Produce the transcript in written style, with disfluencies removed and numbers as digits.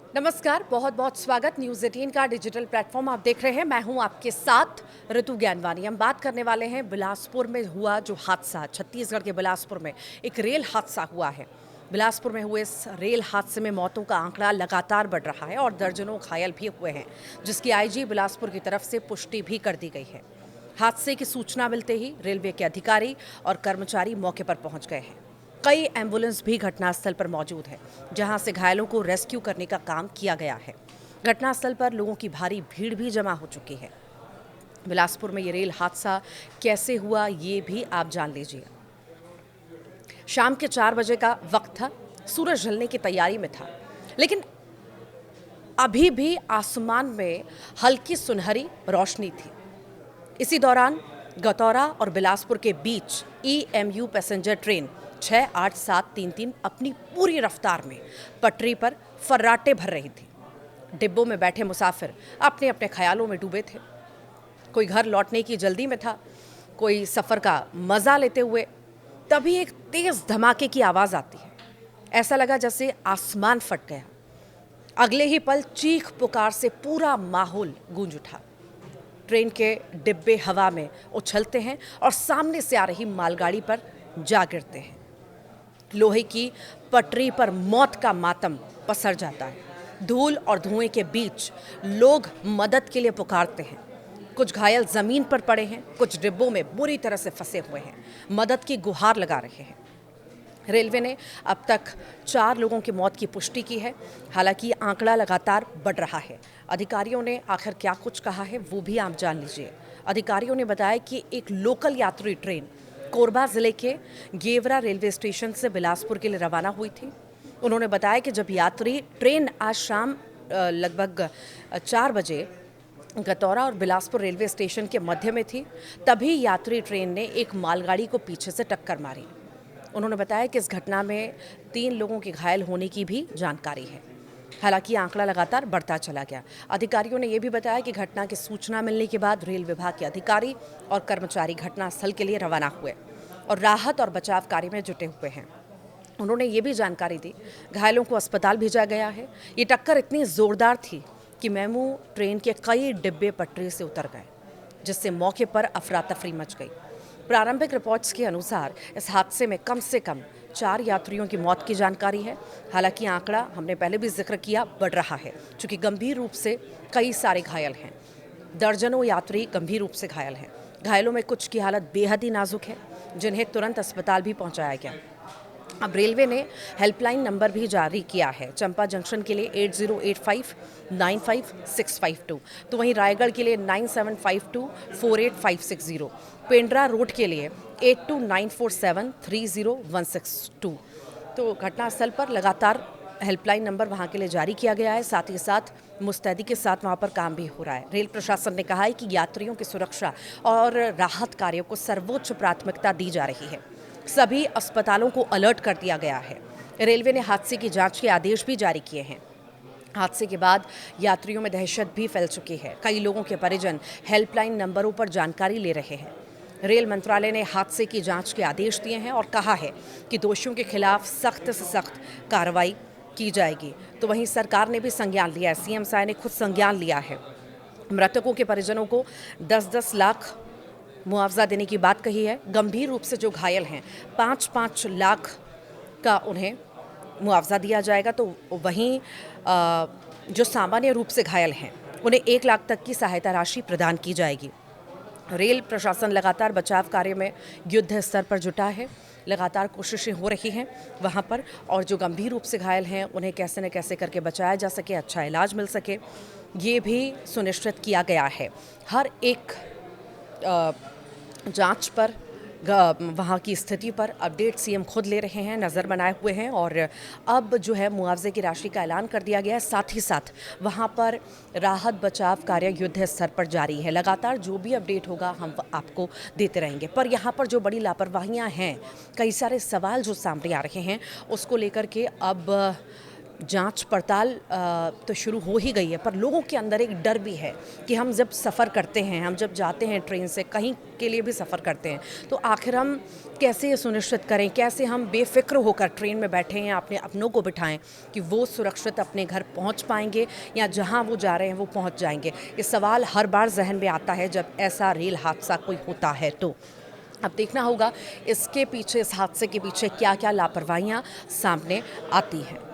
नमस्कार, बहुत बहुत स्वागत। न्यूज़ 18 का डिजिटल प्लेटफॉर्म आप देख रहे हैं। मैं हूं आपके साथ ऋतु ज्ञानवानी। हम बात करने वाले हैं बिलासपुर में हुआ जो हादसा, छत्तीसगढ़ के बिलासपुर में एक रेल हादसा हुआ है। बिलासपुर में हुए इस रेल हादसे में मौतों का आंकड़ा लगातार बढ़ रहा है और दर्जनों घायल भी हुए हैं, जिसकी आईजी बिलासपुर की तरफ से पुष्टि भी कर दी गई है। हादसे की सूचना मिलते ही रेलवे के अधिकारी और कर्मचारी मौके पर पहुंच गए हैं। कई एम्बुलेंस भी घटनास्थल पर मौजूद है, जहां से घायलों को रेस्क्यू करने का काम किया गया है। घटनास्थल पर लोगों की भारी भीड़ भी जमा हो चुकी है। बिलासपुर में ये रेल हादसा कैसे हुआ, ये भी आप जान लीजिए। शाम के 4 बजे का वक्त था, सूरज ढलने की तैयारी में था, लेकिन अभी भी आसमान में हल्की सुनहरी रोशनी थी। इसी दौरान गतौरा और बिलासपुर के बीच EMU पैसेंजर ट्रेन 68733 अपनी पूरी रफ्तार में पटरी पर फर्राटे भर रही थी। डिब्बों में बैठे मुसाफिर अपने अपने ख्यालों में डूबे थे। कोई घर लौटने की जल्दी में था, कोई सफ़र का मज़ा लेते हुए। तभी एक तेज़ धमाके की आवाज़ आती है। ऐसा लगा जैसे आसमान फट गया। अगले ही पल चीख पुकार से पूरा माहौल गूंज उठा। ट्रेन के डिब्बे हवा में उछलते हैं और सामने से आ रही मालगाड़ी पर जा गिरते हैं। लोहे की पटरी पर मौत का मातम पसर जाता है। धूल और धुएं के बीच लोग मदद के लिए पुकारते हैं। कुछ घायल जमीन पर पड़े हैं, कुछ डिब्बों में बुरी तरह से फंसे हुए हैं, मदद की गुहार लगा रहे हैं। रेलवे ने अब तक 4 लोगों की मौत की पुष्टि की है। हालांकि आंकड़ा लगातार बढ़ रहा है। अधिकारियों ने आखिर क्या कुछ कहा है वो भी आप जान लीजिए। अधिकारियों ने बताया कि एक लोकल यात्री ट्रेन कोरबा जिले के गेवरा रेलवे स्टेशन से बिलासपुर के लिए रवाना हुई थी। उन्होंने बताया कि जब यात्री ट्रेन आज शाम लगभग 4 बजे गतौरा और बिलासपुर रेलवे स्टेशन के मध्य में थी, तभी यात्री ट्रेन ने एक मालगाड़ी को पीछे से टक्कर मारी। उन्होंने बताया कि इस घटना में 3 लोगों के घायल होने की भी जानकारी है। हालांकि आंकड़ा लगातार बढ़ता चला गया। अधिकारियों ने यह भी बताया कि घटना की सूचना मिलने के बाद रेल विभाग के अधिकारी और कर्मचारी घटनास्थल के लिए रवाना हुए और राहत और बचाव कार्य में जुटे हुए हैं। उन्होंने ये भी जानकारी दी, घायलों को अस्पताल भेजा गया है। ये टक्कर इतनी जोरदार थी कि मेमू ट्रेन के कई डिब्बे पटरी से उतर गए, जिससे मौके पर अफरा तफरी मच गई। प्रारंभिक रिपोर्ट्स के अनुसार इस हादसे में कम से कम 4 यात्रियों की मौत की जानकारी है। हालांकि आंकड़ा हमने पहले भी जिक्र किया बढ़ रहा है, क्योंकि गंभीर रूप से कई सारे घायल हैं। दर्जनों यात्री गंभीर रूप से घायल हैं। घायलों में कुछ की हालत बेहद ही नाजुक है, जिन्हें तुरंत अस्पताल भी पहुंचाया गया। अब रेलवे ने हेल्पलाइन नंबर भी जारी किया है। चंपा जंक्शन के लिए 8085955652, तो वहीं रायगढ़ के लिए 9752485560, पेंड्रा रोड के लिए 8294730162। तो घटनास्थल पर लगातार हेल्पलाइन नंबर वहां के लिए जारी किया गया है। साथ ही साथ मुस्तैदी के साथ वहां पर काम भी हो रहा है। रेल प्रशासन ने कहा है कि यात्रियों की सुरक्षा और राहत कार्यों को सर्वोच्च प्राथमिकता दी जा रही है। सभी अस्पतालों को अलर्ट कर दिया गया है। रेलवे ने हादसे की जांच के आदेश भी जारी किए हैं। हादसे के बाद यात्रियों में दहशत भी फैल चुकी है। कई लोगों के परिजन हेल्पलाइन नंबरों पर जानकारी ले रहे हैं। रेल मंत्रालय ने हादसे की जांच के आदेश दिए हैं और कहा है कि दोषियों के खिलाफ सख्त से सख्त कार्रवाई की जाएगी। तो वहीं सरकार ने भी संज्ञान लिया है। सीएम साहब ने खुद संज्ञान लिया है। मृतकों के परिजनों को 10-10 लाख मुआवजा देने की बात कही है। गंभीर रूप से जो घायल हैं 5-5 लाख का उन्हें मुआवजा दिया जाएगा। तो वहीं जो सामान्य रूप से घायल हैं उन्हें 1 लाख तक की सहायता राशि प्रदान की जाएगी। रेल प्रशासन लगातार बचाव कार्य में युद्ध स्तर पर जुटा है। लगातार कोशिशें हो रही हैं वहाँ पर, और जो गंभीर रूप से घायल हैं उन्हें कैसे न कैसे करके बचाया जा सके, अच्छा इलाज मिल सके, ये भी सुनिश्चित किया गया है। हर एक जांच पर, वहाँ की स्थिति पर अपडेट सीएम खुद ले रहे हैं, नज़र बनाए हुए हैं। और अब जो है मुआवजे की राशि का ऐलान कर दिया गया है। साथ ही साथ वहाँ पर राहत बचाव कार्य युद्ध स्तर पर जारी है। लगातार जो भी अपडेट होगा हम आपको देते रहेंगे। पर यहाँ पर जो बड़ी लापरवाहियाँ हैं, कई सारे सवाल जो सामने आ रहे हैं, उसको लेकर के अब जांच पड़ताल तो शुरू हो ही गई है, पर लोगों के अंदर एक डर भी है कि हम जब सफ़र करते हैं, हम जब जाते हैं ट्रेन से, कहीं के लिए भी सफ़र करते हैं, तो आखिर हम कैसे ये सुनिश्चित करें, कैसे हम बेफ़िक्र होकर ट्रेन में बैठें या अपने अपनों को बिठाएं कि वो सुरक्षित अपने घर पहुंच पाएंगे या जहां वो जा रहे हैं वो पहुंच जाएंगे। ये सवाल हर बार जहन में आता है जब ऐसा रेल हादसा कोई होता है। तो अब देखना होगा इसके पीछे, इस हादसे के पीछे क्या क्या लापरवाहियाँ सामने आती हैं।